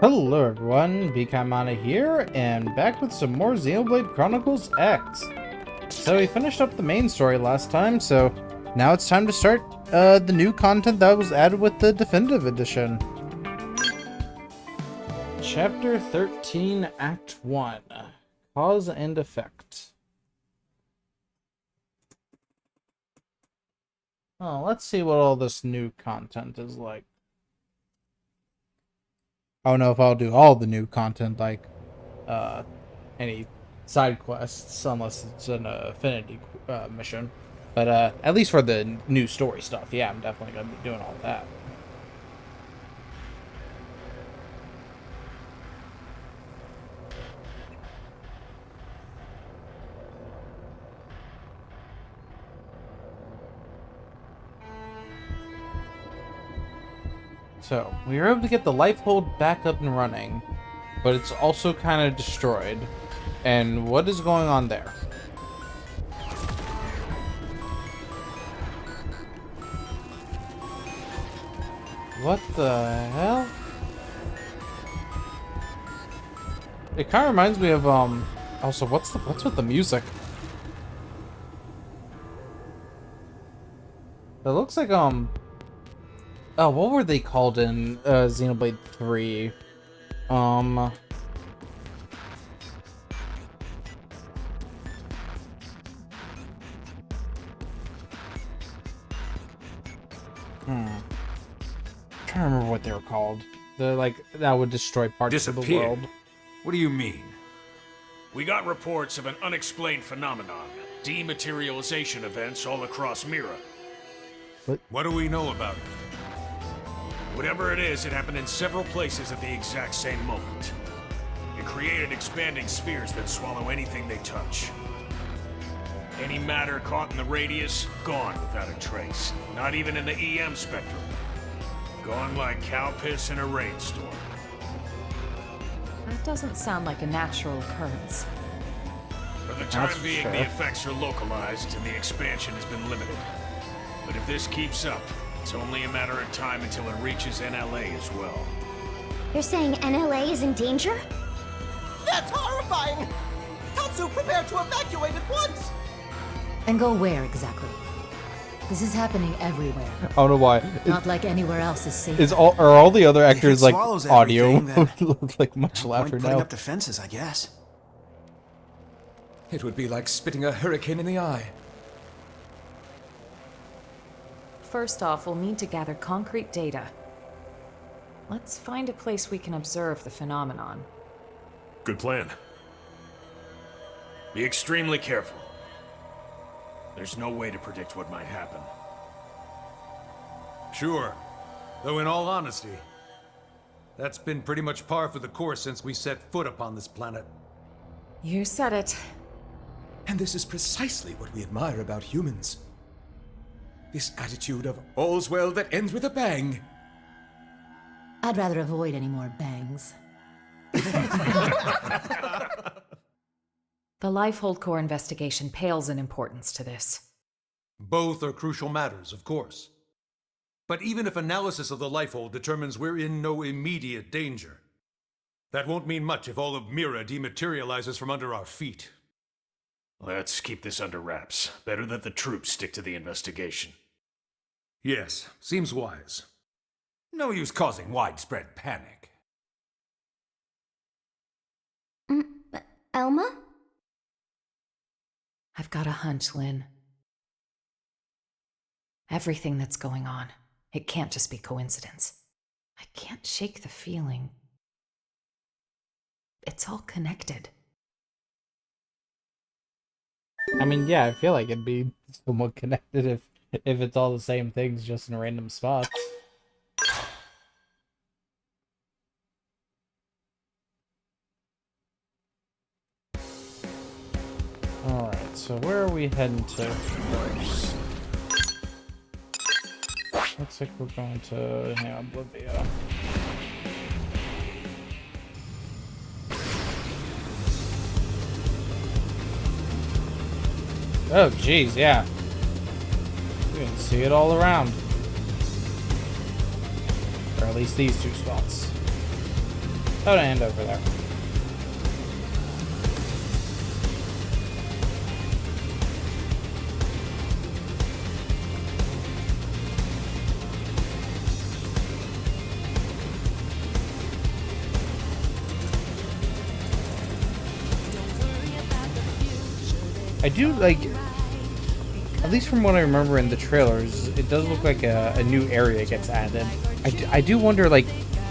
Hello everyone, Mana here, and back with some more Xenoblade Chronicles X. So we finished up the main story last time, so now it's time to start the new content that was added with the Definitive Edition. Chapter 13, Act 1, Cause and Effect. Oh, let's see what all this new content is like. I don't know if I'll do all the new content, like any side quests, unless it's an affinity mission. But at least for the new story stuff, yeah, I'm definitely going to be doing all that. So, we were able to get the life hold back up and running, but it's also kind of destroyed. And what is going on there? What the hell? It kind of reminds me of, also, what's with the music? It looks like, oh, what were they called in Xenoblade 3? I'm trying to remember what they were called. They're like, that would destroy parts of the world. What do you mean? We got reports of an unexplained phenomenon. Dematerialization events all across Mira. What do we know about it? Whatever it is, it happened in several places at the exact same moment. It created expanding spheres that swallow anything they touch. Any matter caught in the radius, gone without a trace. Not even in the EM spectrum. Gone like cow piss in a rainstorm. That doesn't sound like a natural occurrence. For the time being, the effects are localized and the expansion has been limited. But if this keeps up, it's only a matter of time until it reaches NLA as well. You're saying NLA is in danger? That's horrifying! Tatsu, prepare to evacuate at once! And go where exactly? This is happening everywhere. I don't know why. Not like anywhere else is safe. Are all the other actors like audio? Then Look like much louder now. Putting up defenses, I guess. It would be like spitting a hurricane in the eye. First off, we'll need to gather concrete data. Let's find a place we can observe the phenomenon. Good plan. Be extremely careful. There's no way to predict what might happen. Sure. Though in all honesty, that's been pretty much par for the course since we set foot upon this planet. You said it. And this is precisely what we admire about humans. This attitude of all's well that ends with a bang. I'd rather avoid any more bangs. The Lifehold Core investigation pales in importance to this. Both are crucial matters, of course. But even if analysis of the Lifehold determines we're in no immediate danger, that won't mean much if all of Mira dematerializes from under our feet. Let's keep this under wraps. Better that the troops stick to the investigation. Yes, seems wise. No use causing widespread panic. Elma? I've got a hunch, Lynn. Everything that's going on, it can't just be coincidence. I can't shake the feeling. It's all connected. I mean, yeah, I feel like it'd be somewhat connected if it's all the same things just in random spots. Alright, so where are we heading to first? Looks like we're going to Oblivia. Oh, geez, yeah. You can see it all around. Or at least these two spots. Oh, and over there. I do like, at least from what I remember in the trailers, it does look like a new area gets added. I do wonder, like,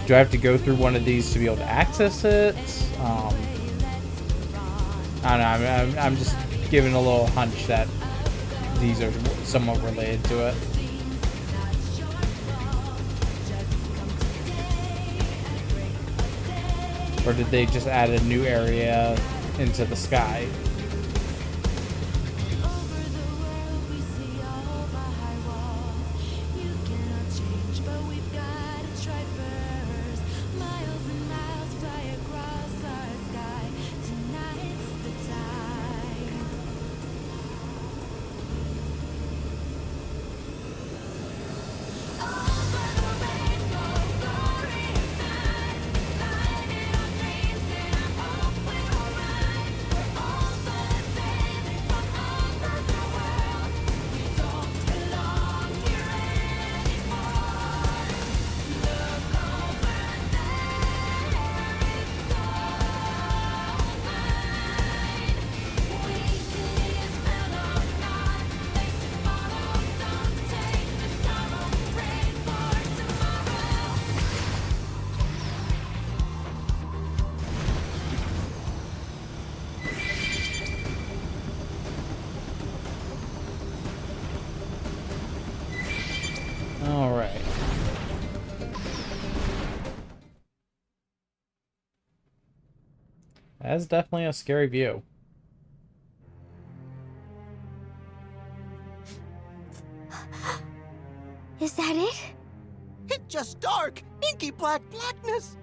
do I have to go through one of these to be able to access it? I don't know. I'm just giving a little hunch that these are somewhat related to it. Or did they just add a new area into the sky? Alright. That's definitely a scary view. Is that it? It's just dark, inky black blackness.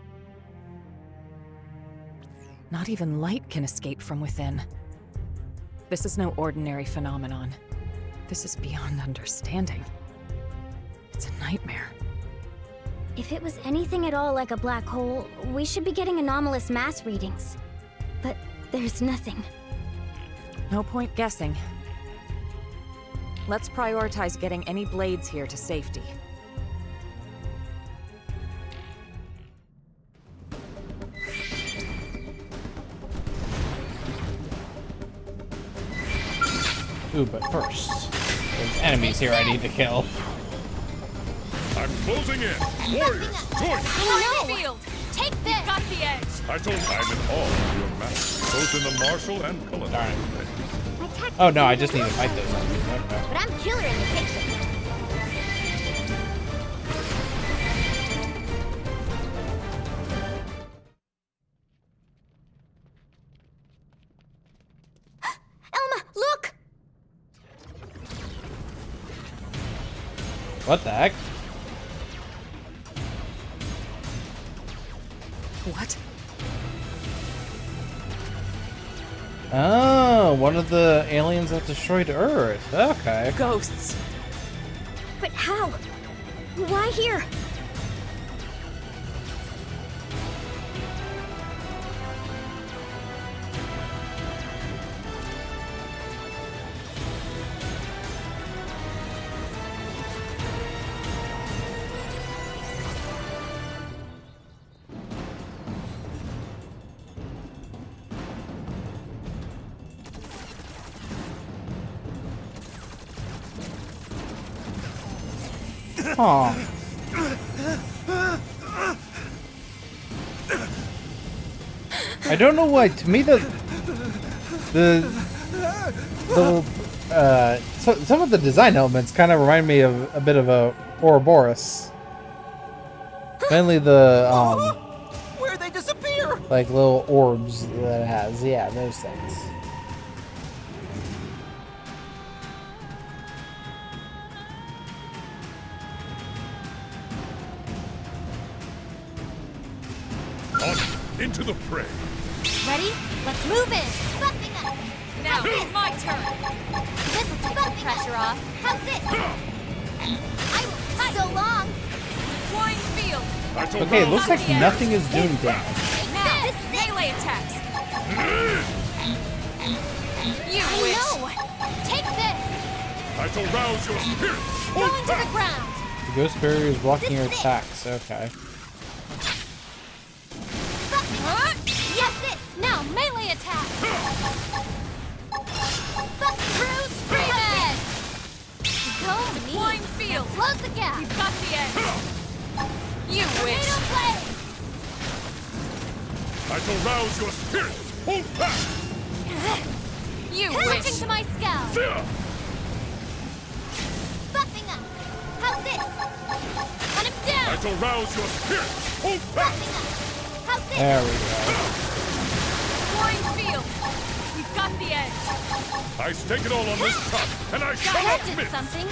Not even light can escape from within. This is no ordinary phenomenon. This is beyond understanding. It's a nightmare. If it was anything at all like a black hole, we should be getting anomalous mass readings. But there's nothing. No point guessing. Let's prioritize getting any blades here to safety. Ooh, but first, there's enemies here I need to kill. I'm closing in. Warriors, join me. Field, take this! Got the edge! I'm in awe of your master, both in the martial and culinary Darn. ways. Oh no, I just need to fight those enemies. Okay. But I'm killer in the kitchen. Elma, look! What the heck? What? Oh, one of the aliens that destroyed Earth. Okay. Ghosts! But how? Why here? Aw. I don't know why. To me, some of the design elements kind of remind me of a bit of a Ouroboros. Mainly the Where'd they disappear? like little orbs that it has. Yeah, those things. On into the fray. Ready? Let's move in! Bumping up! Now it's my turn! This'll take some pressure off. How's this? So long! Deploying field! Okay, it looks like nothing is doing damage. I shall rouse your spirit. Going to the ground. The ghost barrier is blocking your attacks. Okay. Huh? Yes, this. Now melee attack. Bruise, Freeman. Go me. Wine field. Close the gap. You've got the edge. You wish. Tornado blade. I shall rouse your spirit. Hold fast. You wish. To my scalp. Fear. Buffing up. How's this? Cut him down. I shall rouse your spirit. Hold fast. How's this? There we go. Wine field. We've got the edge. I stake it all on this shot, and I shall not That did miss. something.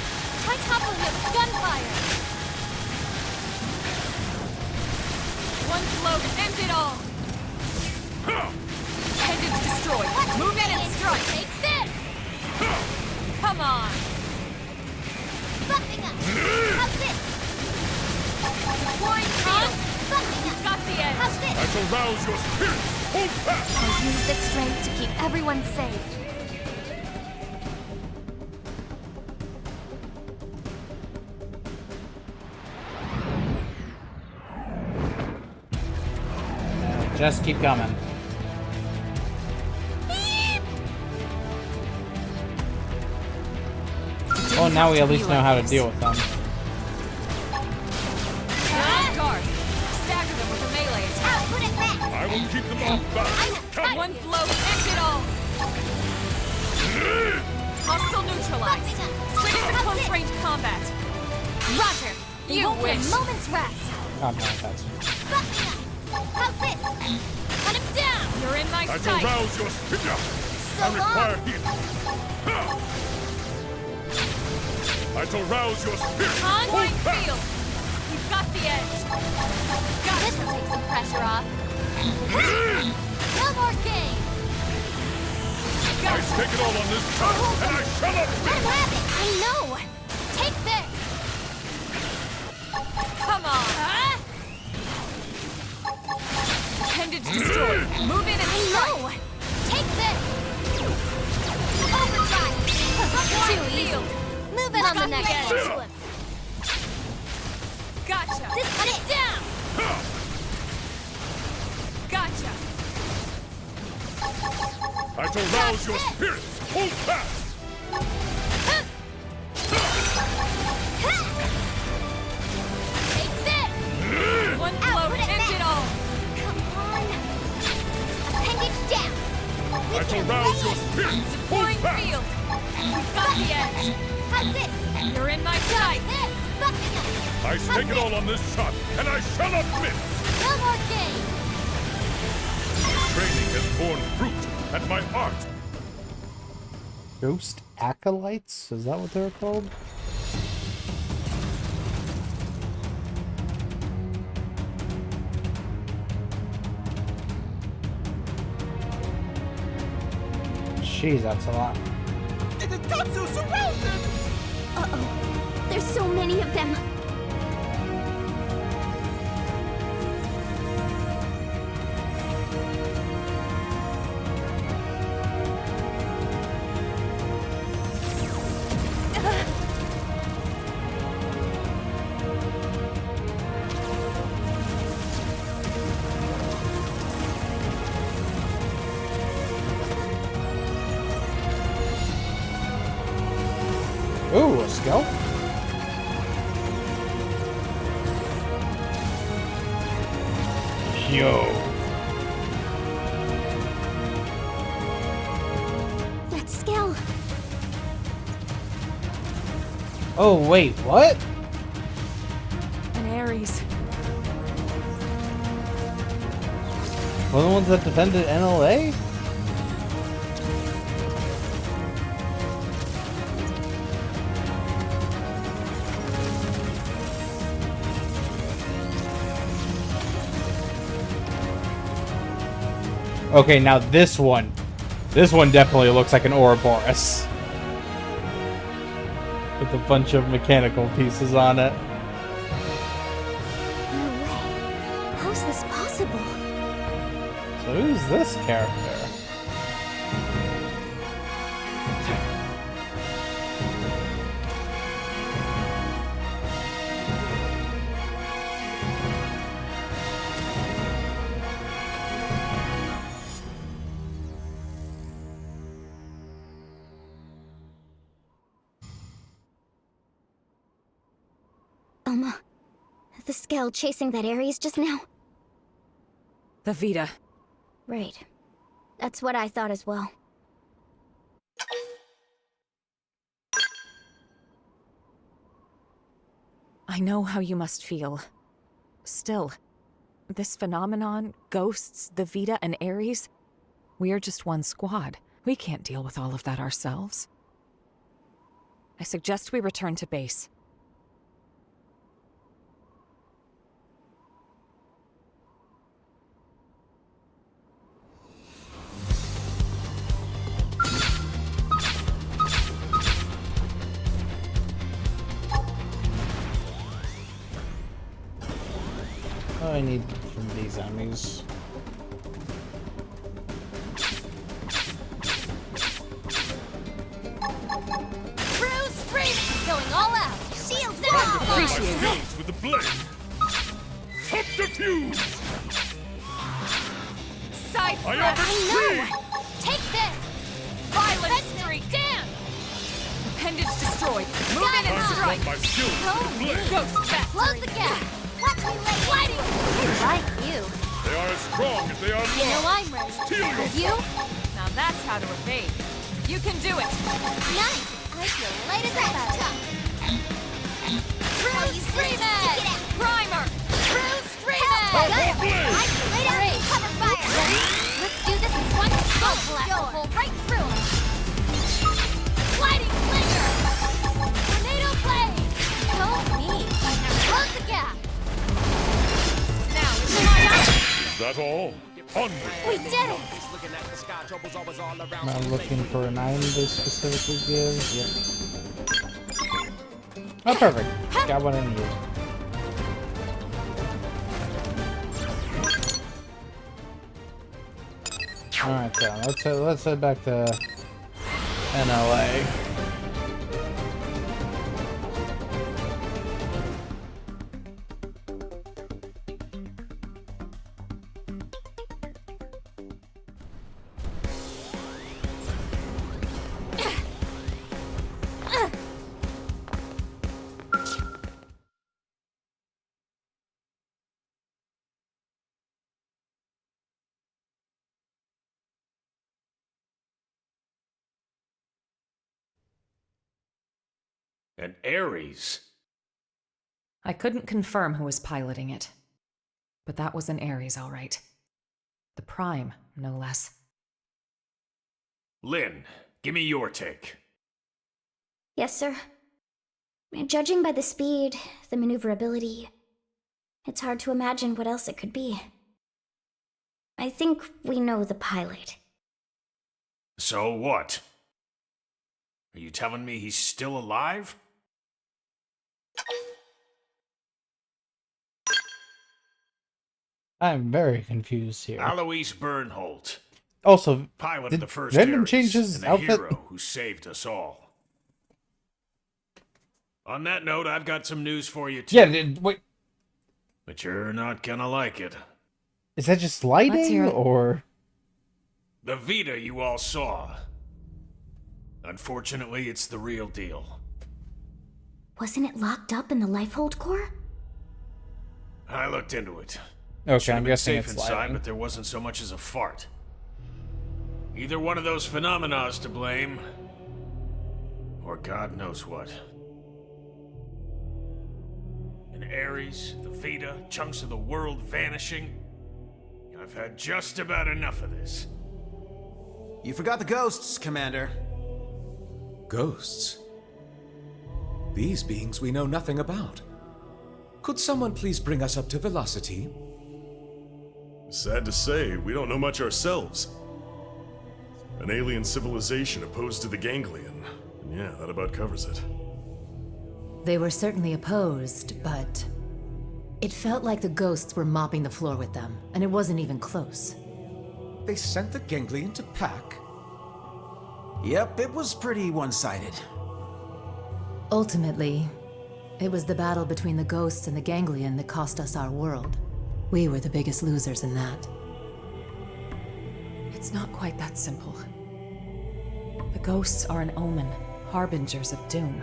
Try toppling his gunfire. One blow to end it all. Pendant destroyed. Move in and strike. Take this. Come on. Buffing up. How's this? Wine field. Buffing up. Got the edge. How's this? I shall rouse your spirit. Hold fast. I'll use this strength to keep everyone safe. Just keep coming. Well, now we at least know how to deal with them. Guard. Stagger them with a melee attack. Put it back. I will keep them off balance. Come. One blow ends it all. Hostile neutralized. Switch to close range combat. Roger. You wish. A moment's rest. Oh, no, that's... How's this? Cut him down. You're in my I shall sight. rouse your spirit. So I require healing. I shall rouse your spirit. On Hold my fast. field. You've got the edge. Got this will take some pressure off. No more games. I stake it all on this shot, and I shall not Let miss. him have it. I know. Take this. Come on. Pendant destroyed. Move in and strike. Take this. Overdrive. Too easy. Move in on the next one. Gotcha. This cut it down. Gotcha. I shall rouse your spirit. Hold fast. Take this. One blow ends it all. Come on. Appendage down. I shall rouse your spirit. Hold Pouring fast. field. We've got the edge. How's this? You're in my sight. I stake it all on this shot, and I shall not miss. No more games. Training has borne fruit, and my art. Ghost acolytes? Is that what they're called? Jeez, that's a lot. Tatsu surrounded! Uh-oh. There's so many of them. Ooh, a scalp? Yo. That Skell. Oh, wait, what? An Ares. One of the ones that defended NLA? Okay, now this one definitely looks like an Ouroboros. With a bunch of mechanical pieces on it. No way. How's this possible? So who's this character? Elma, the Skell chasing that Ares just now? The Vita. Right. That's what I thought as well. I know how you must feel. Still, this phenomenon, ghosts, the Vita, and Ares, we're just one squad. We can't deal with all of that ourselves. I suggest we return to base. I need from these enemies. Bruce Freeman going all out. Shields My down. skills with the blade. Subterfuge. Side I am free. Take this. Violent streak. Dance. Appendage destroyed. Move in and Time to strike. drop my skills with the blade. Ghost back. Close the gap. Watch me lay lighting. Like you. They are as strong as they are You know long. I'm ready. Steal your You? Now that's how to evade. You can do it. Nice. I feel light as a feather. Bruce Freeman. Primer. Bruce Freeman. Power blade. I can lay down and cover fire. Let's do this in one go blast will pull right through him. Lighting flinger. Tornado blade. Don't need. Close the gap. Now it's my Is that all? Onward. We did it. I'm looking for an item they specifically give. Yep. Oh, perfect. Got what I need. Alright, so let's head back to NLA. An Ares? I couldn't confirm who was piloting it. But that was an Ares, all right. The Prime, no less. Lynn, give me your take. Yes, sir. Judging by the speed, the maneuverability, it's hard to imagine what else it could be. I think we know the pilot. So what? Are you telling me he's still alive? I'm very confused here. Alois Bernholt, Also, pilot did of the first Brendan Ares, change his and the outfit? hero who saved us all. On that note, I've got some news for you too. Yeah, wait. But you're not gonna like it. Is that just Let's lighting, hear it. or...? The Vita you all saw. Unfortunately, it's the real deal. Wasn't it locked up in the Lifehold core? I looked into it. Okay, Should've I'm been guessing safe it's inside, lighting. but there wasn't so much as a fart. Either one of those phenomena's to blame, or God knows what. An Ares, the Vita, chunks of the world vanishing. I've had just about enough of this. You forgot the ghosts, Commander. Ghosts? These beings we know nothing about. Could someone please bring us up to velocity? Sad to say, we don't know much ourselves. An alien civilization opposed to the Ganglion. And yeah, that about covers it. They were certainly opposed, but it felt like the ghosts were mopping the floor with them, and it wasn't even close. They sent the Ganglion to pack? Yep, it was pretty one-sided. Ultimately, it was the battle between the ghosts and the Ganglion that cost us our world. We were the biggest losers in that. It's not quite that simple. The ghosts are an omen, harbingers of doom.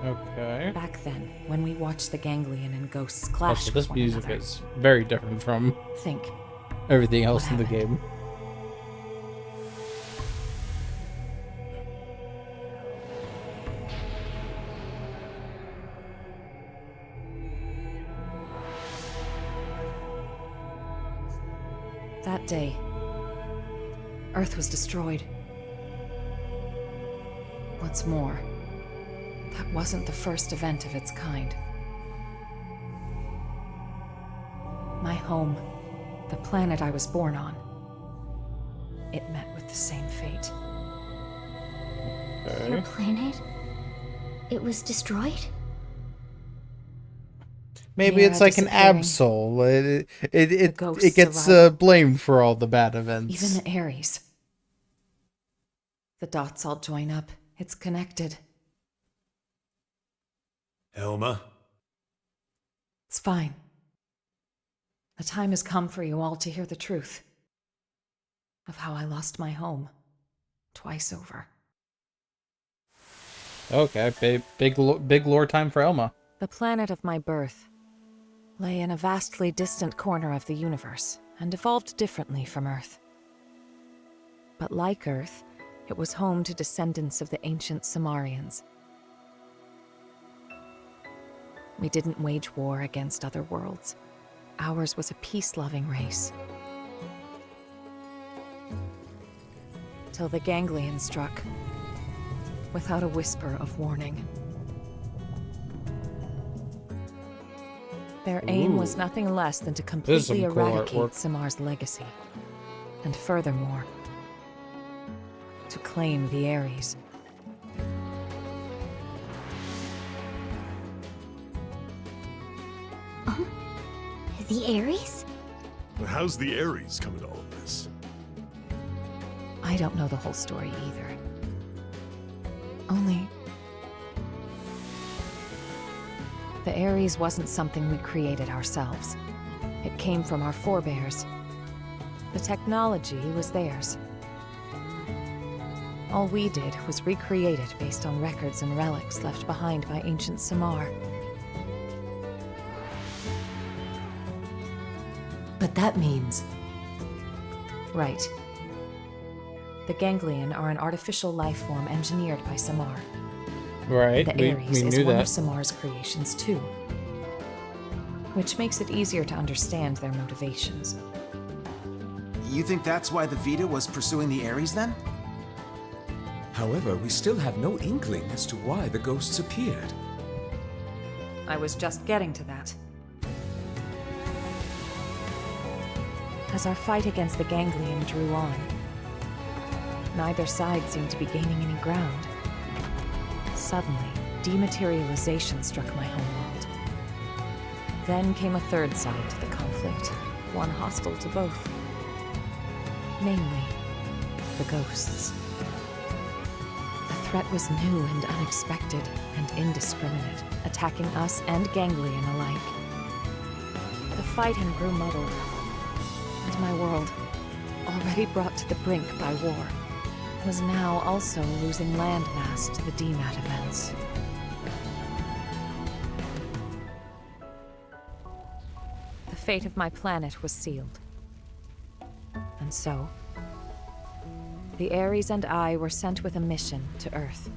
Okay. Back then, when we watched the ganglion and ghosts clash Also, with this one music another. is very different from Think, everything else What in the happened? game. that day, Earth was destroyed. What's more, that wasn't the first event of its kind. My home, the planet I was born on, it met with the same fate. Your Okay. planet? It was destroyed? Maybe The it's era like an disappearing. absol. It ghosts gets arriving. blamed for all the bad events. Even the Ares. The dots all join up. It's connected. Elma? It's fine. The time has come for you all to hear the truth of how I lost my home twice over. Okay, big lore time for Elma. The planet of my birth lay in a vastly distant corner of the universe and evolved differently from Earth. But like Earth, it was home to descendants of the ancient Samarians. We didn't wage war against other worlds. Ours was a peace-loving race. Till the ganglion struck, without a whisper of warning. Their aim was nothing less than to This is some completely cool eradicate artwork. Samar's legacy. And furthermore, to claim the Ares. The Ares? But how's the Ares come into all of this? I don't know the whole story either. Only... the Ares wasn't something we created ourselves. It came from our forebears. The technology was theirs. All we did was recreate it based on records and relics left behind by ancient Samar. But that means Right. The ganglion are an artificial life form engineered by Samar. Right, The we Ares is knew one that. of Samar's creations too. Which makes it easier to understand their motivations. You think that's why the Vita was pursuing the Ares then? However, we still have no inkling as to why the ghosts appeared. I was just getting to that. As our fight against the ganglion drew on, neither side seemed to be gaining any ground. Suddenly, dematerialization struck my homeworld. Then came a third side to the conflict, one hostile to both. Namely, the ghosts. The threat was new and unexpected and indiscriminate, attacking us and ganglion alike. The fighting grew muddled, and my world, already brought to the brink by war, was now also losing landmass to the DMAT events. The fate of my planet was sealed. And so, the Ares and I were sent with a mission to Earth.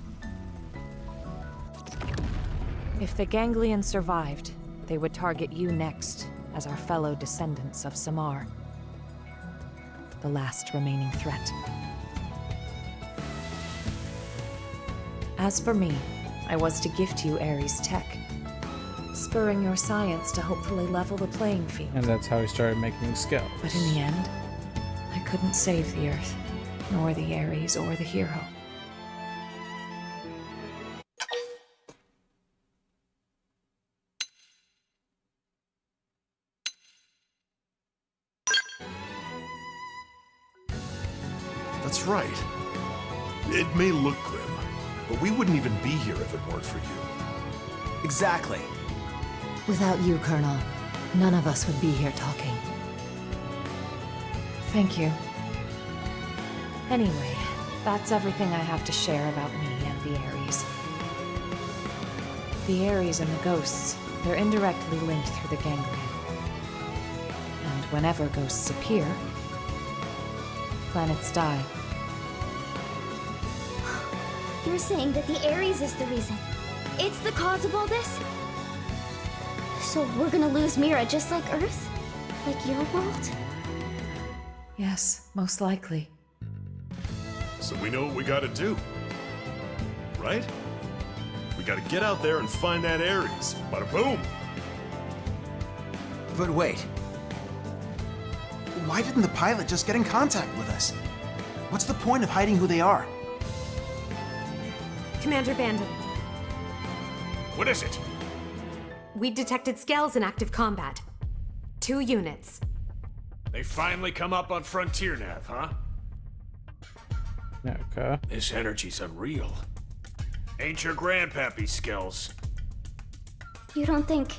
If the ganglion survived, they would target you next as our fellow descendants of Samar, the last remaining threat. As for me, I was to gift you Ares tech, spurring your science to hopefully level the playing field. And that's how he started making scouts. But in the end, I couldn't save the Earth, nor the Ares or the hero. That's right. It may look grim, but we wouldn't even be here if it weren't for you. Exactly. without you, Colonel, none of us would be here talking. Thank you. Anyway, that's everything I have to share about me and the Ares. The Ares and the ghosts, they're indirectly linked through the ganglion. And whenever ghosts appear, planets die. You're saying that the Ares is the reason. It's the cause of all this? So we're gonna lose Mira just like Earth? Like your world? Yes, most likely. So we know what we gotta do. Right? We gotta get out there and find that Ares. Bada boom! But wait. Why didn't the pilot just get in contact with us? What's the point of hiding who they are? Commander Bandon, What is it? we detected scales in active combat. 2 units. They finally come up on Frontier Nav, huh? Okay. This energy's unreal. Ain't your grandpappy skills. You don't think...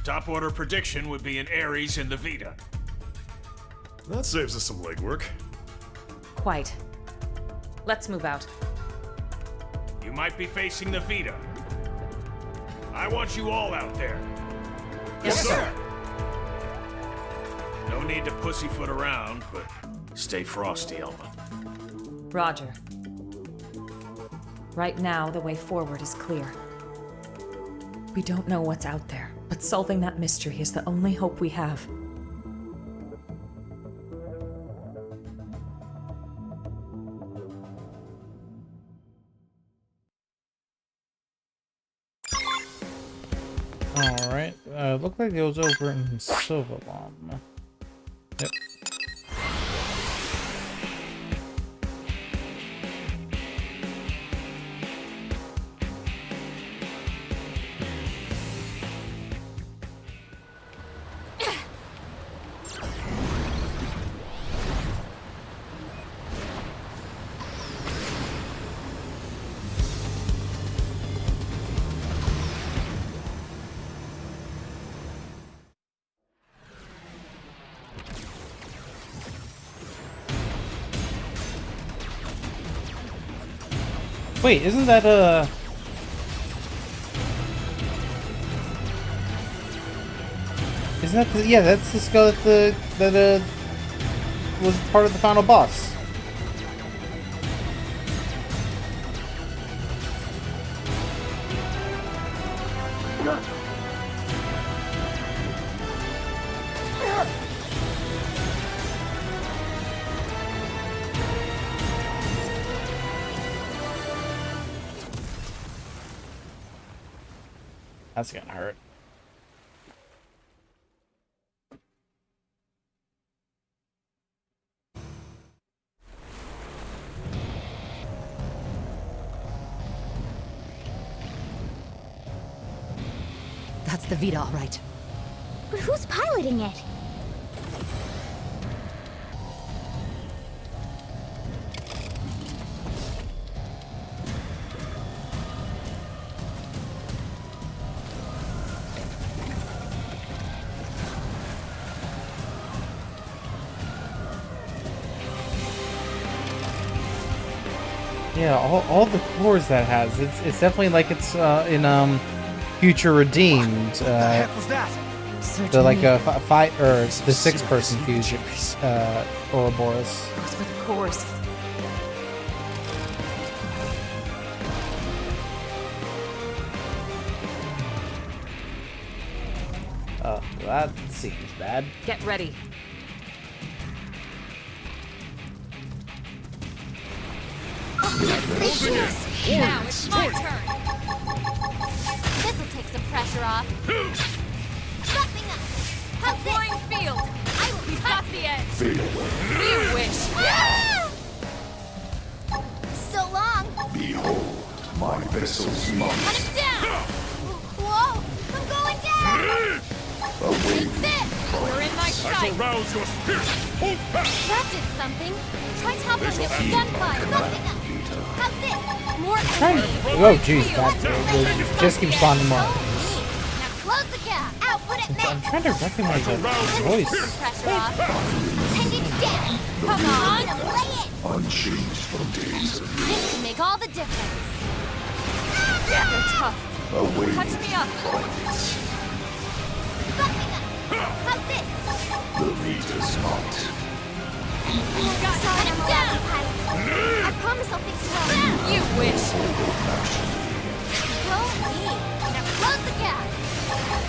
Top order prediction would be an Ares in the Vita. That saves us some legwork. Quite. Let's move out. You might be facing the Vita. I want you all out there. Yes, sir. No need to pussyfoot around, but stay frosty, Elma. Roger. Right now, the way forward is clear. We don't know what's out there, but solving that mystery is the only hope we have. Alright. Looked like it was over in Silverlom. Yep. Wait, isn't that isn't that the, yeah, that's the skull that was part of the final boss. That's gonna hurt. That's the Vita, all right. But who's piloting it? Yeah, all the cores that has. It's definitely like it's in Future Redeemed. What the heck was that? The like a fight or the 6-person fusion. Ouroboros. Those were the cores. Oh, that seems bad. Get ready. Now it's my turn. This'll take some pressure off. Something up. How's this? Field. I will be cut the edge. You wish. So long. Behold, my vessel's Cut marks. him down. Whoa! I'm going down. Take this. You're in my sight. Arouse your spirit. Hold fast. That did something. Try toppling it with gunfire. Something up. How's this? More enemies. Oh jeez, that just keeps spawning more. Now close the gap. Output it I'm next. trying to recognize that voice. Pressure off. Send it down. Come on. Lay it. Unchanged from days of This can make all the difference. They're tough. Awaiting Touch me up. violence. How's this? The Vita's not. Cut him down! I promise I'll fix it up. You wish. Go me. Now close the gap.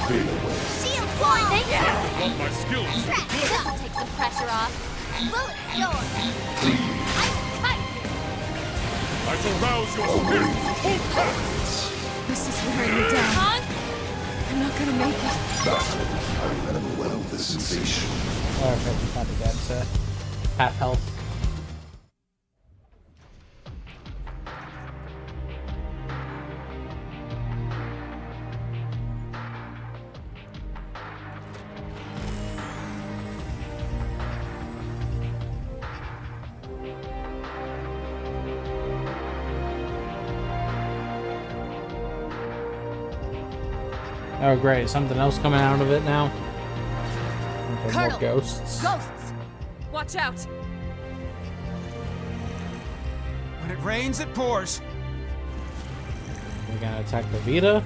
Fade away. Shield wall. Thank you. Want my skills? This'll take some pressure off. Bullet storm. I will cut you. I shall rouse your spirit. Hold fast. This is wearing me down. I'm not gonna make it. Battle. I unwell the sensation. Oh, okay, he's not dead, so half health. Oh great, something else coming out of it now. Okay, Colonel, more ghosts. Ghosts! Watch out! When it rains, it pours. We're gonna attack the Vita.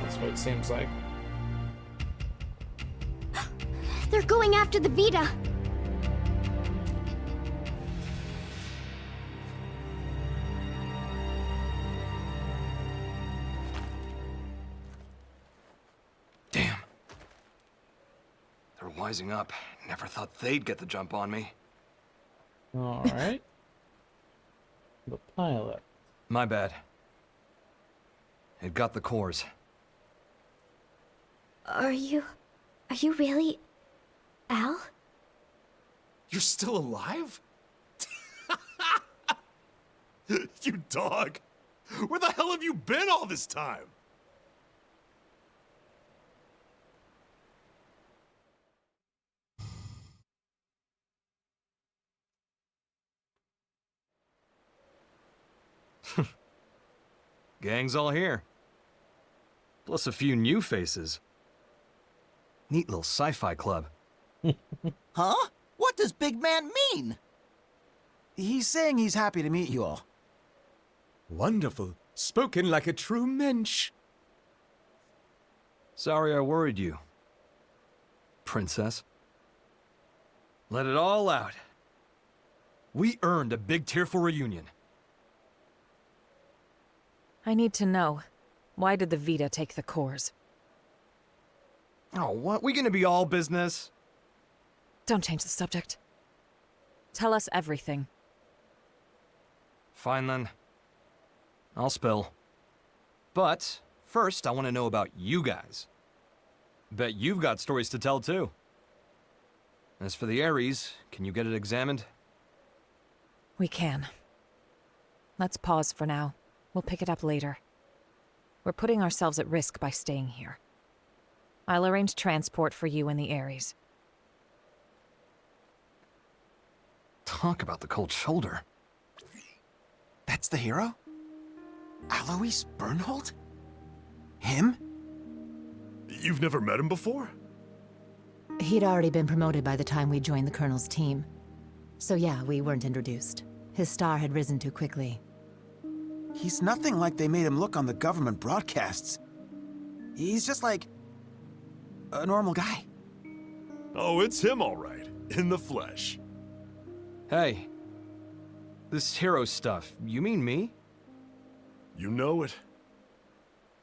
That's what it seems like. They're going after the Vita. Damn. They're wising up. Never thought they'd get the jump on me. Alright. The pilot. My bad. It got the cores. Are you really Al? You're still alive? You dog! Where the hell have you been all this time? Gang's all here. Plus a few new faces. Neat little sci-fi club. Huh? What does big man mean? He's saying he's happy to meet you all. Wonderful. Spoken like a true mensch. Sorry I worried you, princess. Let it all out. We earned a big tearful reunion. I need to know. Why did the Vita take the cores? Oh, what? We gonna be all business? Don't change the subject. Tell us everything. Fine then. I'll spill. But first, I want to know about you guys. Bet you've got stories to tell too. As for the Ares, can you get it examined? We can. Let's pause for now. We'll pick it up later. We're putting ourselves at risk by staying here. I'll arrange transport for you and the Ares. Talk about the cold shoulder. That's the hero? Alois Bernhold? Him? You've never met him before? He'd already been promoted by the time we joined the Colonel's team. So yeah, we weren't introduced. His star had risen too quickly. He's nothing like they made him look on the government broadcasts. He's just like a normal guy. Oh, it's him all right. In the flesh. Hey. This hero stuff, you mean me? You know it.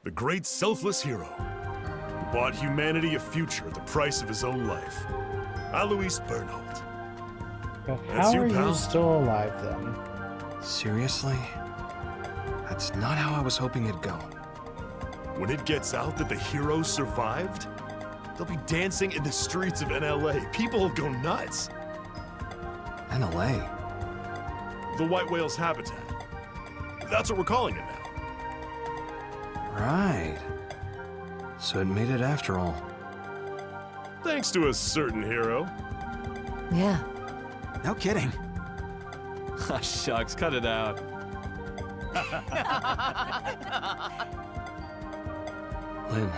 The great selfless hero who bought humanity a future at the price of his own life. Alois Bernhold. That's How you, are pal. you still alive then? Seriously? That's not how I was hoping it'd go. When it gets out that the hero survived, they'll be dancing in the streets of NLA. People will go nuts. NLA? The white whale's habitat. That's what we're calling it now. Right. So it made it after all. Thanks to a certain hero. Yeah. No kidding. Shucks, cut it out. Lynn,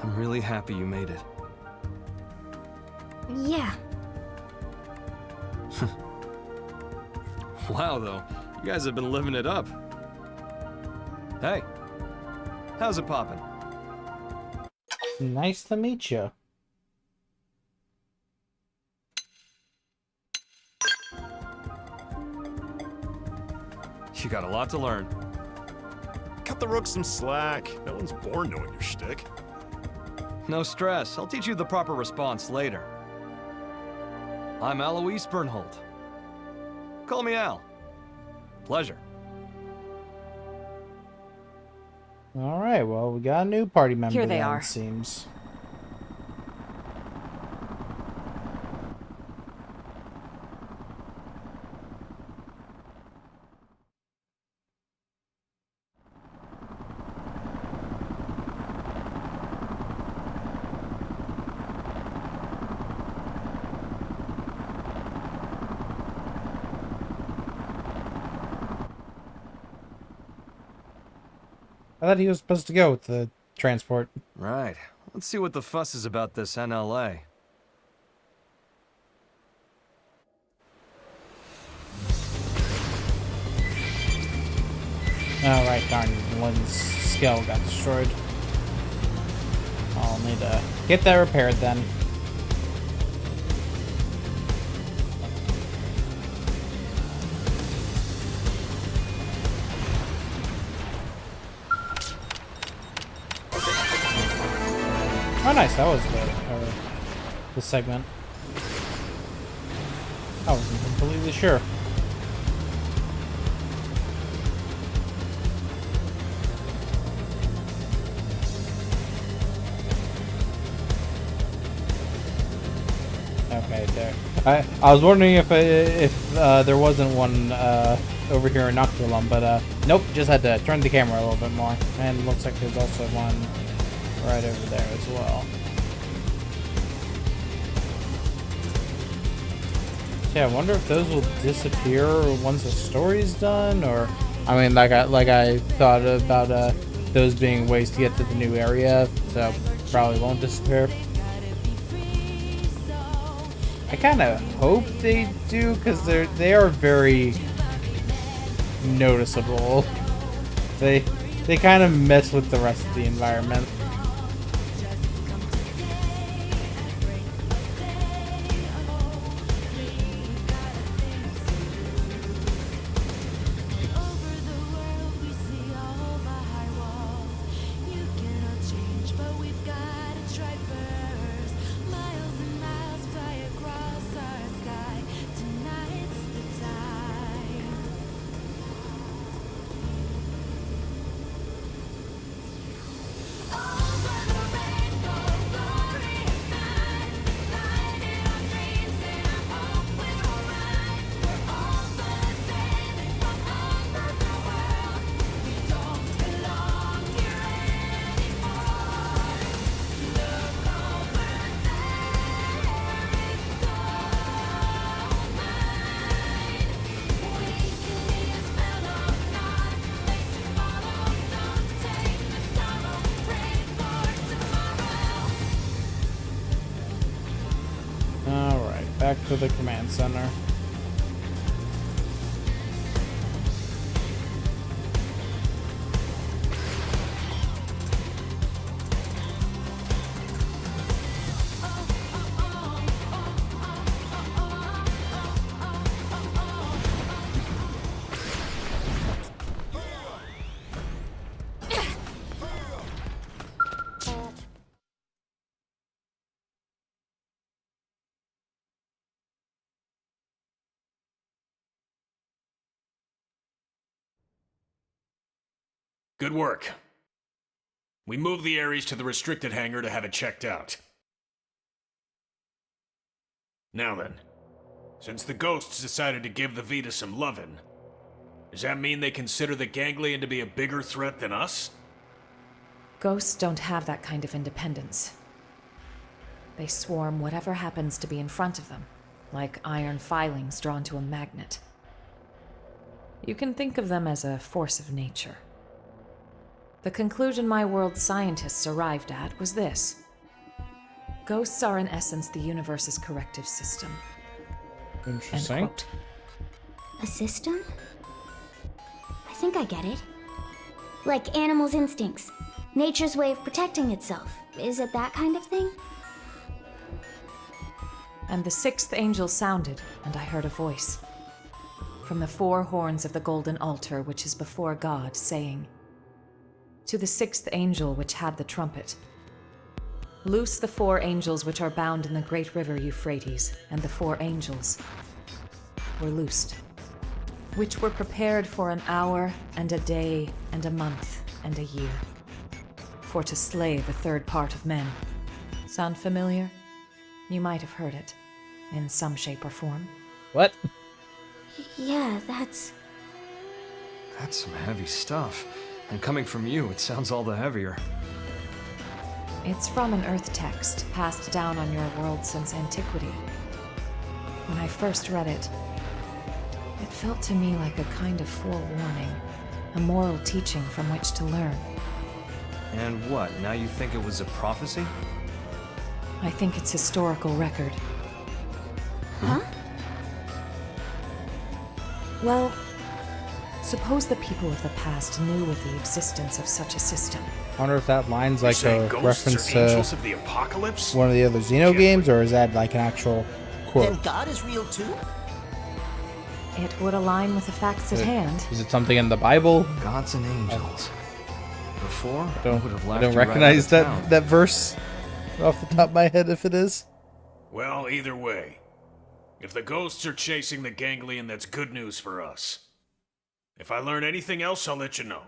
I'm really happy you made it. Yeah. Wow, though. You guys have been living it up. Hey, how's it poppin'? Nice to meet you. You got a lot to learn. Cut the rooks some slack. No one's born knowing your shtick. No stress. I'll teach you the proper response later. I'm Alois Bernhold. Call me Al. Pleasure. Alright, well, we got a new party member. Here they then, are. It seems. I thought he was supposed to go with the transport. Right. Let's see what the fuss is about this NLA. Oh, right, darn. Lynn's skull got destroyed. I'll need to get that repaired then. Oh, nice. That was the segment. I wasn't completely sure. Okay, there. I was wondering if there wasn't one over here in Noctulum, but nope. Just had to turn the camera a little bit more, and looks like there's also one right over there as well. Yeah, I wonder if those will disappear once the story's done, or I mean, like I thought about those being ways to get to the new area, so probably won't disappear. I kind of hope they do, because they are very noticeable. They kind of mess with the rest of the environment. Back to the command center. Good work. We moved the Ares to the restricted hangar to have it checked out. Now then, since the ghosts decided to give the Vita some lovin', does that mean they consider the Ganglion to be a bigger threat than us? Ghosts don't have that kind of independence. They swarm whatever happens to be in front of them, like iron filings drawn to a magnet. You can think of them as a force of nature. The conclusion my world's scientists arrived at was this. Ghosts are in essence the universe's corrective system. Interesting. End quote. A system? I think I get it. Like animals' instincts. Nature's way of protecting itself. Is it that kind of thing? And the sixth angel sounded, and I heard a voice. From the four horns of the golden altar which is before God, saying, to the sixth angel which had the trumpet, loose the four angels which are bound in the great river Euphrates, and the four angels were loosed, which were prepared for an hour, and a day, and a month, and a year, for to slay the third part of men. Sound familiar? You might have heard it, in some shape or form. What? Yeah, that's some heavy stuff. And coming from you, it sounds all the heavier. It's from an Earth text, passed down on your world since antiquity. When I first read it, it felt to me like a kind of forewarning, a moral teaching from which to learn. And what, now you think it was a prophecy? I think it's historical record. Huh? Well, suppose the people of the past knew of the existence of such a system. I wonder if that line's like a ghosts reference are angels to of the apocalypse? one of the other Xeno games, or is that like an actual quote? Then God is real too? It would align with the facts at hand. Is it something in the Bible? Gods and angels. Before, I would have laughed don't you right recognize out of town. that verse off the top of my head if it is. Well, either way. If the ghosts are chasing the ganglion, that's good news for us. If I learn anything else, I'll let you know.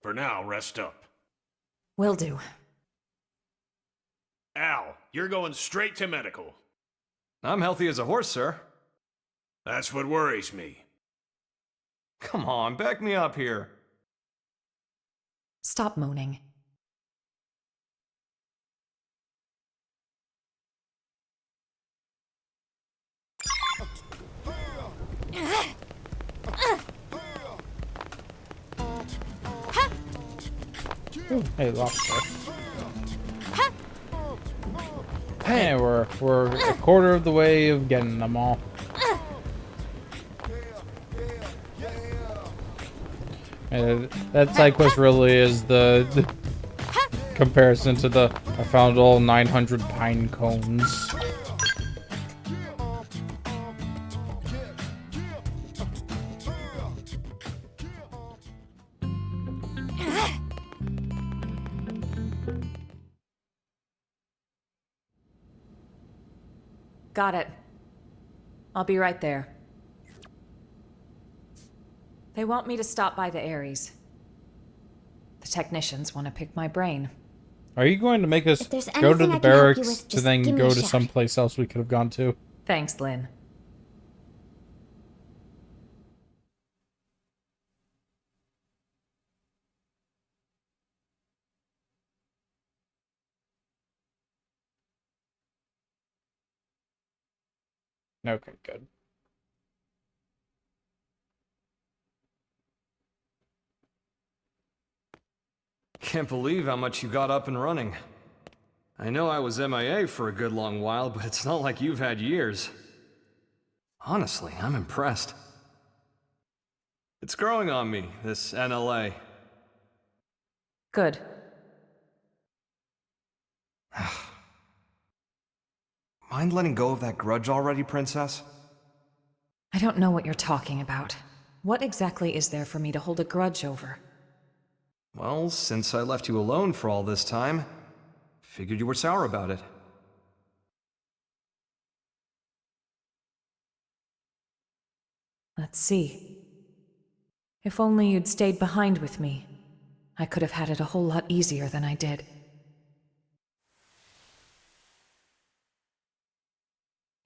For now, rest up. Will do. Al, you're going straight to medical. I'm healthy as a horse, sir. That's what worries me. Come on, back me up here. Stop moaning. Ooh, hey, lobster. Hey, we're a quarter of the way of getting them all. And that side quest really is the comparison to the I found all 900 pine cones. Got it. I'll be right there. They want me to stop by the Ares. The technicians want to pick my brain. Are you going to make us there's go to anything the I can help you barracks with, to just then give me go a to shout. someplace else we could have gone to? Thanks, Lynn. Okay, good. Can't believe how much you got up and running. I know I was MIA for a good long while, but it's not like you've had years. Honestly, I'm impressed. It's growing on me, this NLA. Good. Mind letting go of that grudge already, Princess? I don't know what you're talking about. What exactly is there for me to hold a grudge over? Well, since I left you alone for all this time, figured you were sour about it. Let's see. If only you'd stayed behind with me, I could have had it a whole lot easier than I did.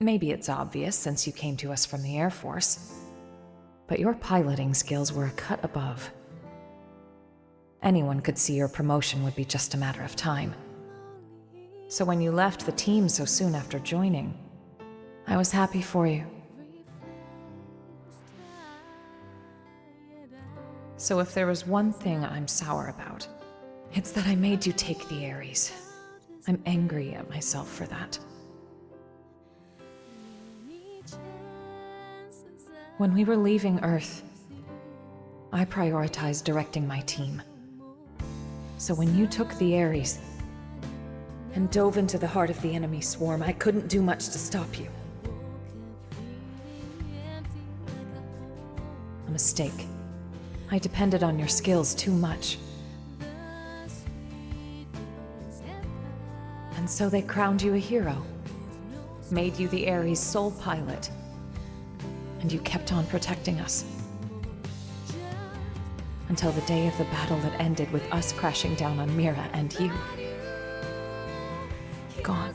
Maybe it's obvious since you came to us from the Air Force, but your piloting skills were a cut above. Anyone could see your promotion would be just a matter of time. So when you left the team so soon after joining, I was happy for you. So if there was one thing I'm sour about, it's that I made you take the Ares. I'm angry at myself for that. When we were leaving Earth, I prioritized directing my team. So when you took the Ares and dove into the heart of the enemy swarm, I couldn't do much to stop you. A mistake. I depended on your skills too much. And so they crowned you a hero, made you the Ares' sole pilot, and you kept on protecting us. Until the day of the battle that ended with us crashing down on Mira and you. Gone.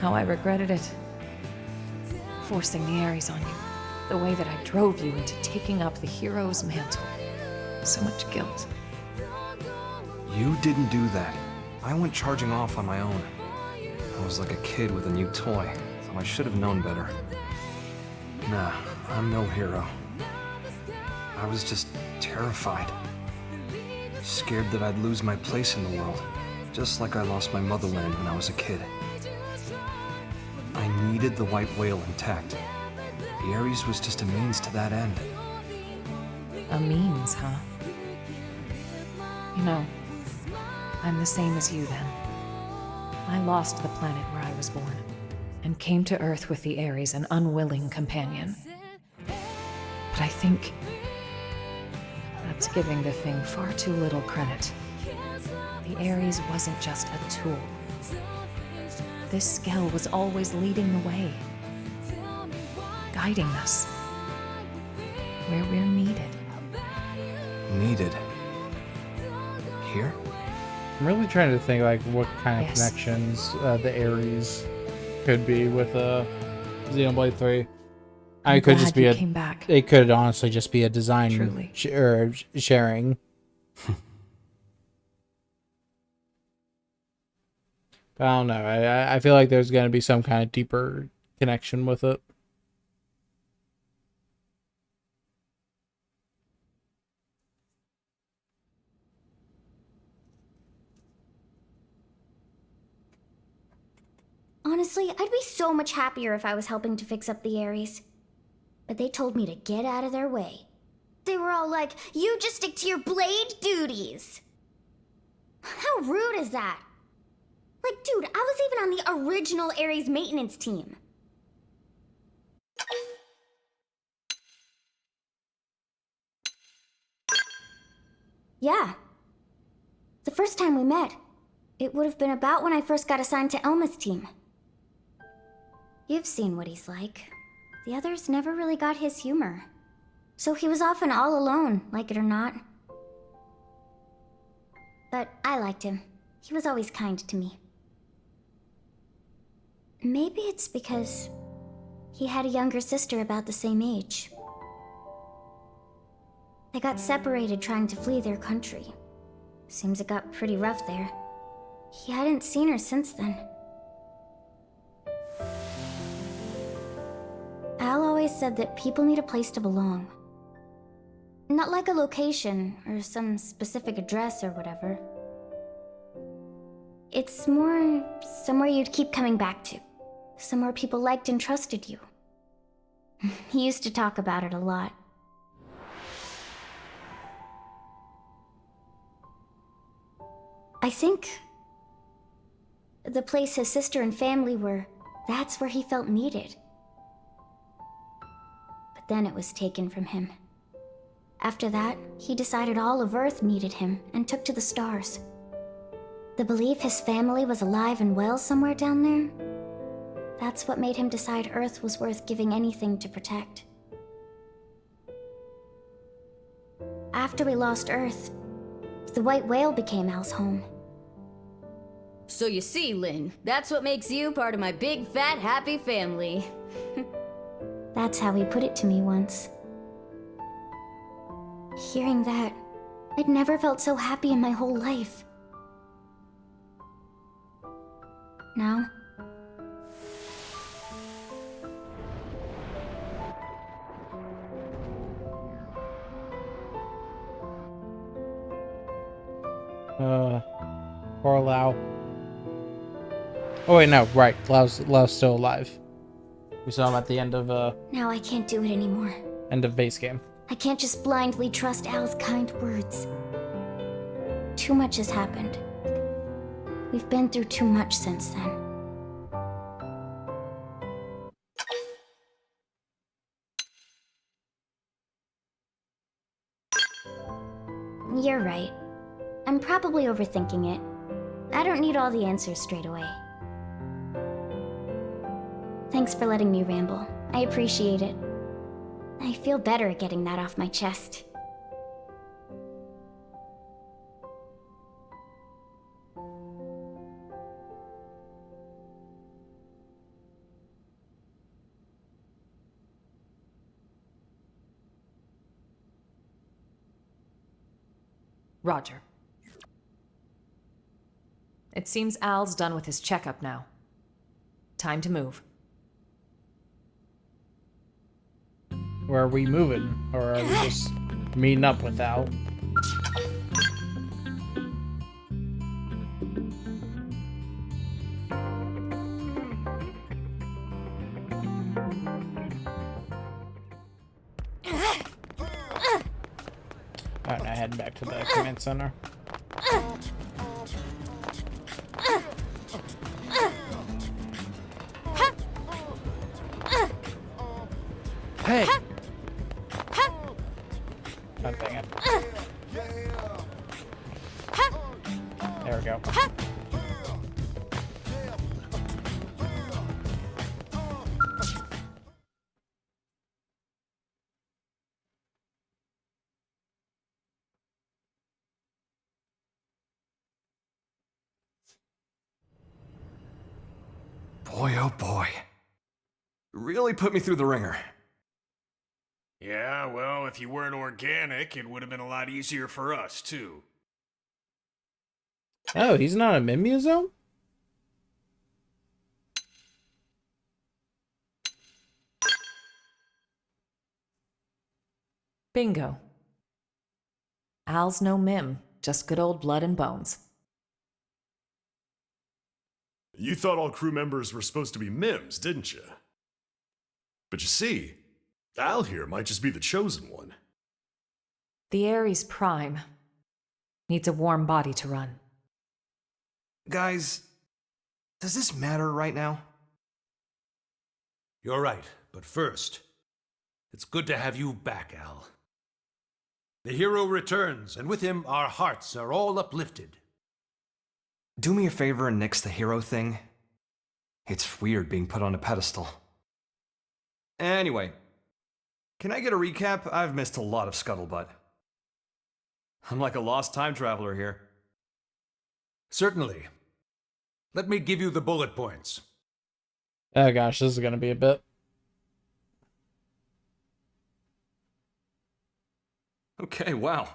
How I regretted it. Forcing the Ares on you. The way that I drove you into taking up the hero's mantle. So much guilt. You didn't do that. I went charging off on my own. I was like a kid with a new toy, so I should have known better. Nah, I'm no hero. I was just terrified. Scared that I'd lose my place in the world, just like I lost my motherland when I was a kid. I needed the white whale intact. The Ares was just a means to that end. A means, huh? You know, I'm the same as you then. I lost the planet where I was born, and came to Earth with the Ares, an unwilling companion. But I think that's giving the thing far too little credit. The Ares wasn't just a tool. This Skell was always leading the way, guiding us where we're needed. Needed? Here? I'm really trying to think like what kind of Yes. connections the Ares could be with Xenoblade 3. I I'm could just glad be you a. came back. It could honestly just be a design Truly. sharing. But I don't know. I feel like there's going to be some kind of deeper connection with it. Honestly, I'd be so much happier if I was helping to fix up the Ares. But they told me to get out of their way. They were all like, you just stick to your blade duties. How rude is that? Like, dude, I was even on the original Ares maintenance team. Yeah. The first time we met, it would have been about when I first got assigned to Elma's team. You've seen what he's like. The others never really got his humor. So he was often all alone, like it or not. But I liked him. He was always kind to me. Maybe it's because he had a younger sister about the same age. They got separated trying to flee their country. Seems it got pretty rough there. He hadn't seen her since then. Al always said that people need a place to belong. Not like a location or some specific address or whatever. It's more somewhere you'd keep coming back to. Somewhere people liked and trusted you. He used to talk about it a lot. I think the place his sister and family were, that's where he felt needed. But then it was taken from him. After that, he decided all of Earth needed him and took to the stars. The belief his family was alive and well somewhere down there, that's what made him decide Earth was worth giving anything to protect. After we lost Earth, the white whale became Al's home. So you see, Lynn, that's what makes you part of my big, fat, happy family. That's how he put it to me once. Hearing that, I'd never felt so happy in my whole life. Now, Oh wait, no, right. Lau's still alive. We saw him at the end of Now I can't do it anymore. end of base game. I can't just blindly trust Al's kind words. Too much has happened. We've been through too much since then. You're right. I'm probably overthinking it. I don't need all the answers straight away. Thanks for letting me ramble. I appreciate it. I feel better at getting that off my chest. Roger. It seems Al's done with his checkup now. Time to move. Where are we moving? Or are we just meeting up with Al? Alright, now heading back to the command center. Hey! God dang it. There we go. Boy, oh boy. Really put me through the ringer. Yeah, well, if you weren't organic, it would have been a lot easier for us, too. Oh, he's not a Mimuzone? Bingo. Al's no Mim, just good old blood and bones. You thought all crew members were supposed to be Mims, didn't you? But you see, Al here might just be the chosen one. The Ares Prime needs a warm body to run. Guys, does this matter right now? You're right, but first, it's good to have you back, Al. The hero returns, and with him our hearts are all uplifted. Do me a favor and nix the hero thing. It's weird being put on a pedestal. Anyway, can I get a recap? I've missed a lot of scuttlebutt. I'm like a lost time traveler here. Certainly. Let me give you the bullet points. Oh gosh, this is gonna be a bit. Okay, wow.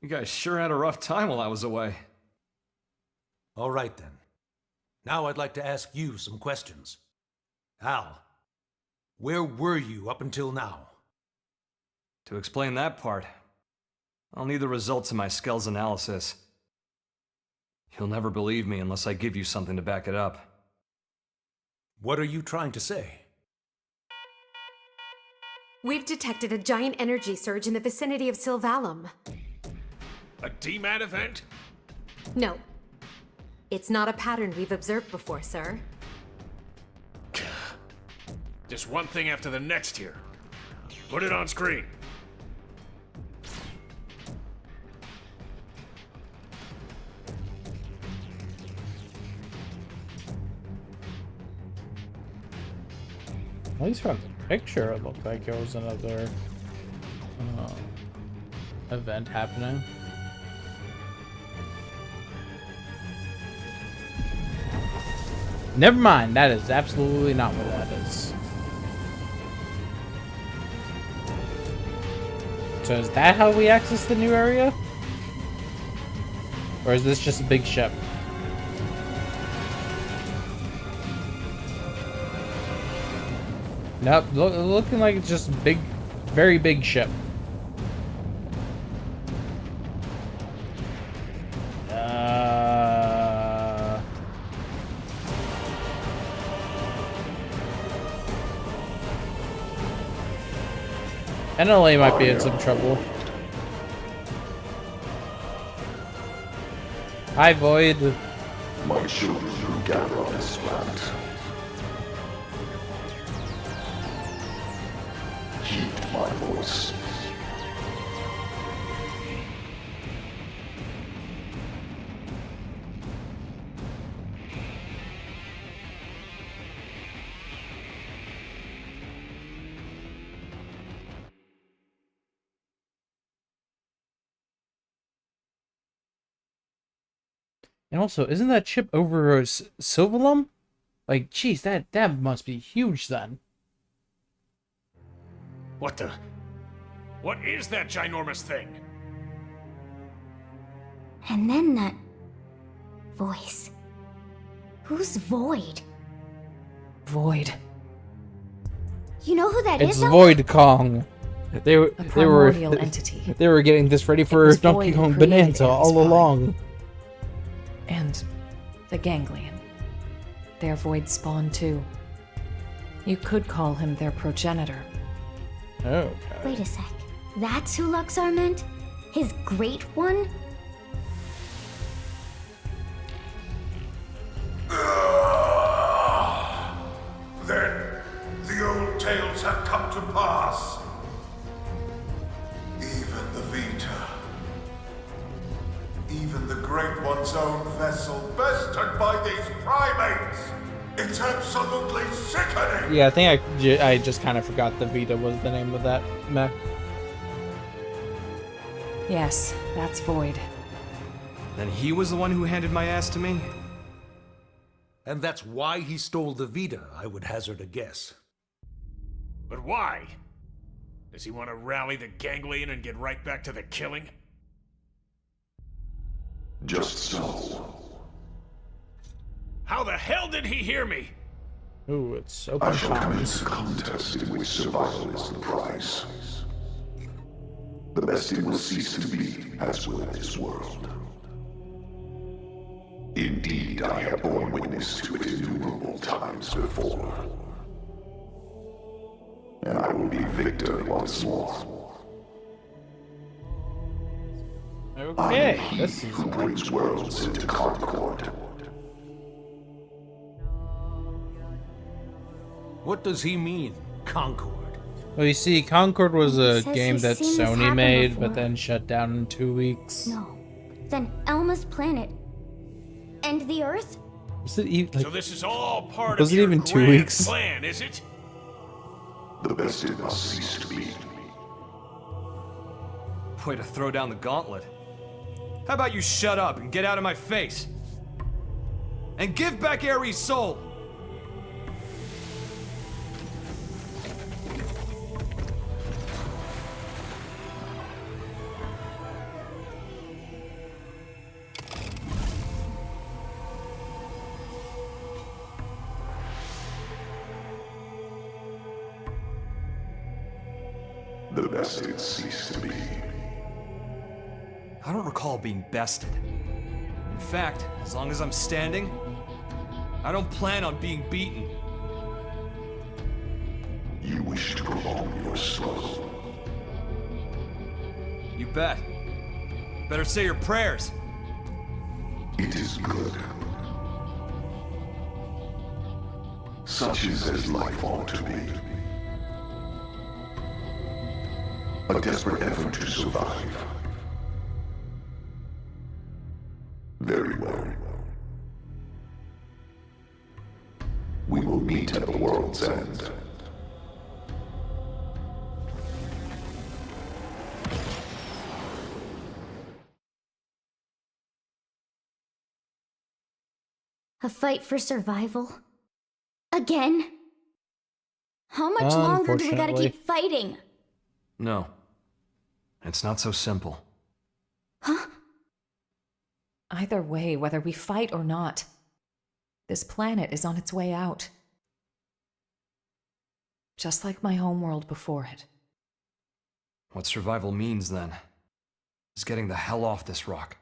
You guys sure had a rough time while I was away. All right, then. Now I'd like to ask you some questions. Al, where were you up until now? To explain that part, I'll need the results of my skills analysis. You'll never believe me unless I give you something to back it up. What are you trying to say? We've detected a giant energy surge in the vicinity of Sylvalum. A DMAT event? No. It's not a pattern we've observed before, sir. Just one thing after the next here. Put it on screen. At least from the picture, it looked like it was another event happening. Never mind, that is absolutely not what that is. So is that how we access the new area? Or is this just a big ship? Nope, looking like it's just a big, very big ship. NLA might be in some trouble. Hi, Void. My children will gather on this planet. Heed my voice. And also, isn't that chip over Silvalum? Like, geez, that must be huge then. What the? What is that ginormous thing? And then that voice. Who's Void? Void. You know who that is? It's Ellie? Void Kong. They were primordial entity. They were getting this ready It for was Donkey Void Kong who created Bonanza Ares all Prime. along. And the ganglion. They're Void spawn too. You could call him their progenitor. Okay. Wait a sec. That's who Luxar meant? His great one? Then the old tales have come to pass. Even the Vita. Even the Great One's own vessel bested by these primates. It's absolutely sickening. Yeah, I think I just kind of forgot the Vita was the name of that mech. Yes, that's Void. Then he was the one who handed my ass to me? And that's why he stole the Vita, I would hazard a guess. But why? Does he want to rally the ganglion and get right back to the killing? Just so. How the hell did he hear me? Ooh, it's I open shall comms. commence a contest in which survival is the prize. The best it will cease to be, as will this world. Indeed, I have borne witness to it innumerable times before. And I will be victor once more. Okay, I am this he is who brings worlds into concord. What does he mean, Concord? Well, you see, Concord was He a says game he's that seen this Sony happen made, before. but then shut down in 2 weeks. No. Then Elma's planet. And the Earth? Was it even, So this is all part was of it your even 2 grand weeks? plan, is it? The best it must cease to be. Way to throw down the gauntlet. How about you shut up and get out of my face? And give back Ares' soul! The best it cease to be. I don't recall being bested. In fact, as long as I'm standing, I don't plan on being beaten. You wish to prolong your struggle. You bet. Better say your prayers. It is good. Such is as life ought to be. A desperate effort to survive. Very well. We will meet at the world's end. A fight for survival? Again? How much longer do we gotta Unfortunately. keep fighting? No. It's not so simple. Huh? Either way, whether we fight or not, this planet is on its way out. Just like my homeworld before it. What survival means, then, is getting the hell off this rock.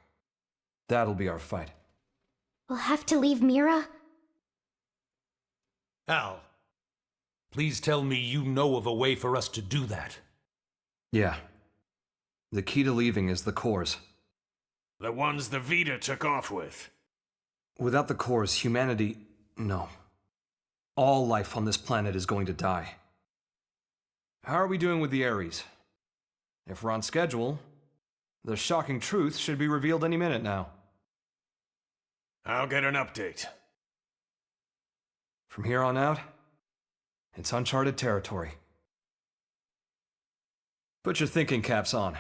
That'll be our fight. We'll have to leave Mira? Al, please tell me you know of a way for us to do that. Yeah. The key to leaving is the cores. The ones the Vita took off with. Without the cores, humanity... no. All life on this planet is going to die. How are we doing with the Ares? If we're on schedule, the shocking truth should be revealed any minute now. I'll get an update. From here on out, it's uncharted territory. Put your thinking caps on.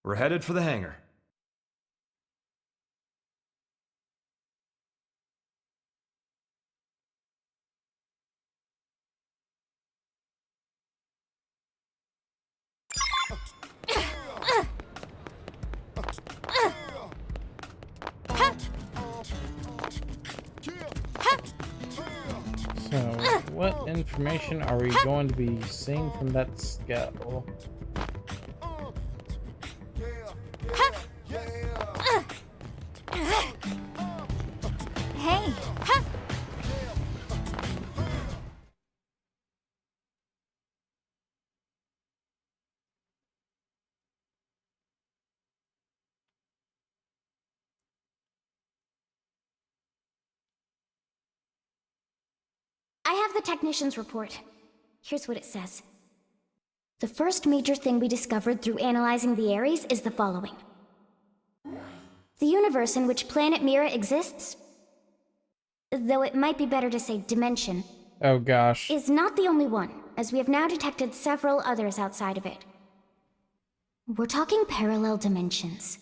We're headed for the hangar. So, what information are we going to be seeing from that scale? Hey. I have the technician's report. Here's what it says. The first major thing we discovered through analyzing the Ares is the following. The universe in which planet Mira exists, though it might be better to say dimension, Oh gosh. is not the only one, as we have now detected several others outside of it. We're talking parallel dimensions.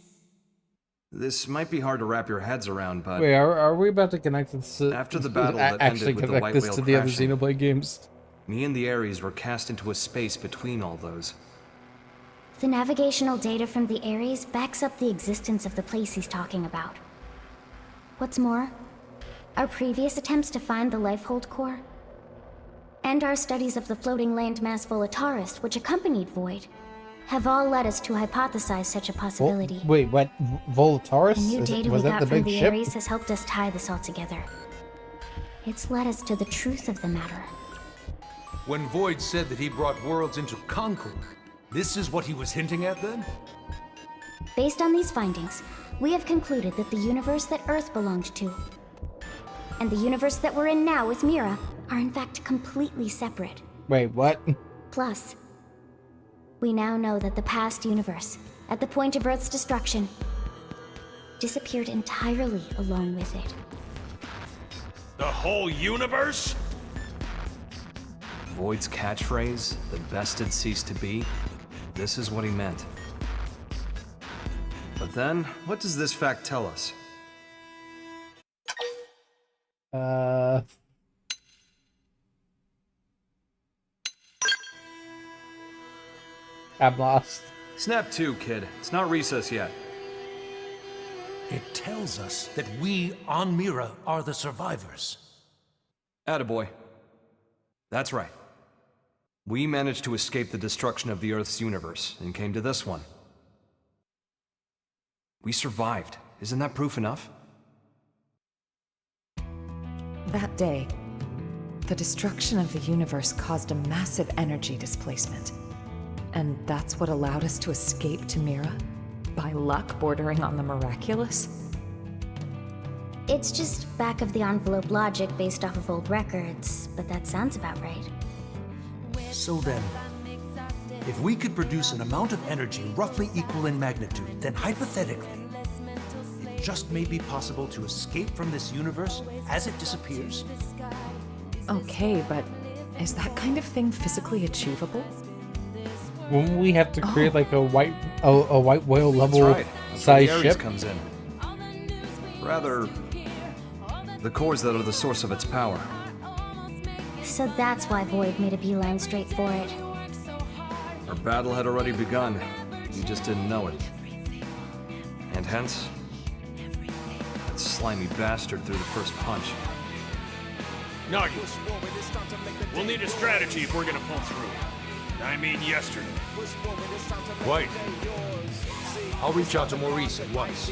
This might be hard to wrap your heads around, but... Wait, are we about to connect this after the battle that actually ended with the connect White this Whale to the other crashing, Xenoblade games? me and the Ares were cast into a space between all those. The navigational data from the Ares backs up the existence of the place he's talking about. What's more, our previous attempts to find the Lifehold core, and our studies of the floating landmass Volataris, which accompanied Void, have all led us to hypothesize such a possibility. Wait, what? Volataris? The new data we Was that got the from big the ship? Ares has helped us tie this all together. It's led us to the truth of the matter. When Void said that he brought worlds into concord, this is what he was hinting at then? Based on these findings, we have concluded that the universe that Earth belonged to, and the universe that we're in now with Mira, are in fact completely separate. Wait, what? Plus, we now know that the past universe, at the point of Earth's destruction, disappeared entirely along with it. The whole universe? Void's catchphrase, the best had ceased to be, this is what he meant. But then, what does this fact tell us? I'm lost. Snap 2, kid. It's not recess yet. It tells us that we on Mira are the survivors. Attaboy. That's right. We managed to escape the destruction of the Earth's universe and came to this one. We survived. Isn't that proof enough? That day, the destruction of the universe caused a massive energy displacement. And that's what allowed us to escape to Mira? By luck bordering on the miraculous? It's just back-of-the-envelope logic based off of old records, but that sounds about right. So then, if we could produce an amount of energy roughly equal in magnitude, then hypothetically, it just may be possible to escape from this universe as it disappears. Okay, but is that kind of thing physically achievable? Wouldn't we have to create like a white whale level That's right. That's where size the Ares ship? comes in. Rather, the cores that are the source of its power. So that's why Void made a beeline straight for it. Our battle had already begun. You just didn't know it. And hence, that slimy bastard threw the first punch. Nagus, we'll need a strategy if we're gonna pull through. I mean yesterday. White, I'll reach out to Maurice at once.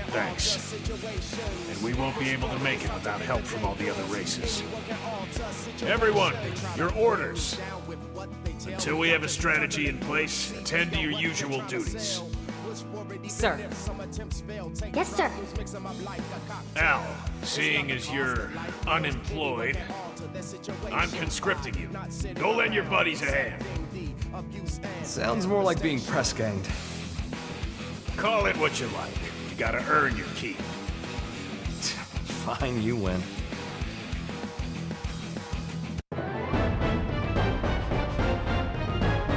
Thanks. And we won't be able to make it without help from all the other races. Everyone, your orders. Until we have a strategy in place, attend to your usual duties. Sir. Yes, sir. Al, seeing as you're unemployed, I'm conscripting you. Go lend your buddies a hand. Sounds more like being press ganged. Call it what you like. You gotta earn your keep. Fine, you win.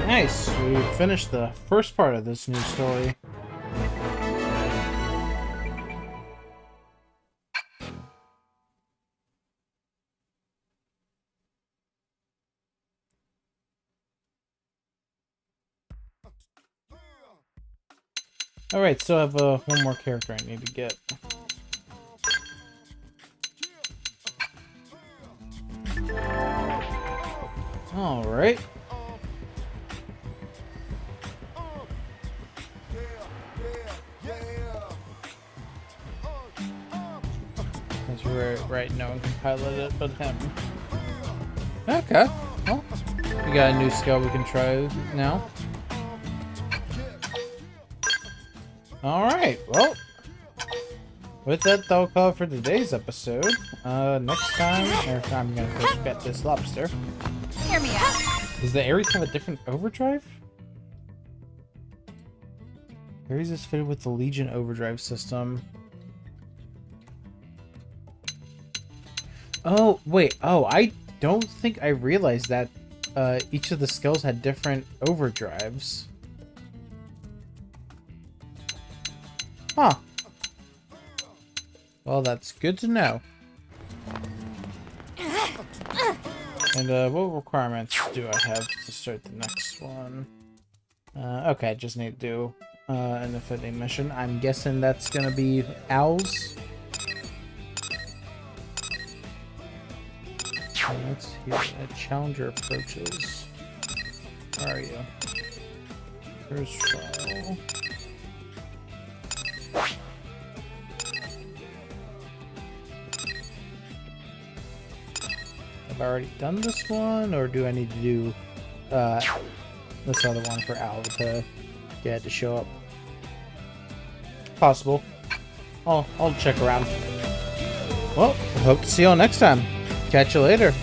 Nice, we finished the first part of this new story. Alright, so I have one more character I need to get. Alright. That's right, no one can pilot it but him. Okay, well, we got a new skill we can try now. Alright, well, with that, that'll call for today's episode. Next time, I'm gonna first get this lobster. Hear me out. Does the Ares have a different overdrive? Ares is fitted with the Legion overdrive system. Oh, wait. Oh, I don't think I realized that each of the skills had different overdrives. Huh. Well, that's good to know. And what requirements do I have to start the next one? Okay, I just need to do an affinity mission. I'm guessing that's gonna be Owls. Let's see, a challenger approaches. Where are you? Here's trial. Have I already done this one, or do I need to do this other one for Al to get it to show up? Possible. I'll check around. Well, I hope to see y'all next time. Catch you later.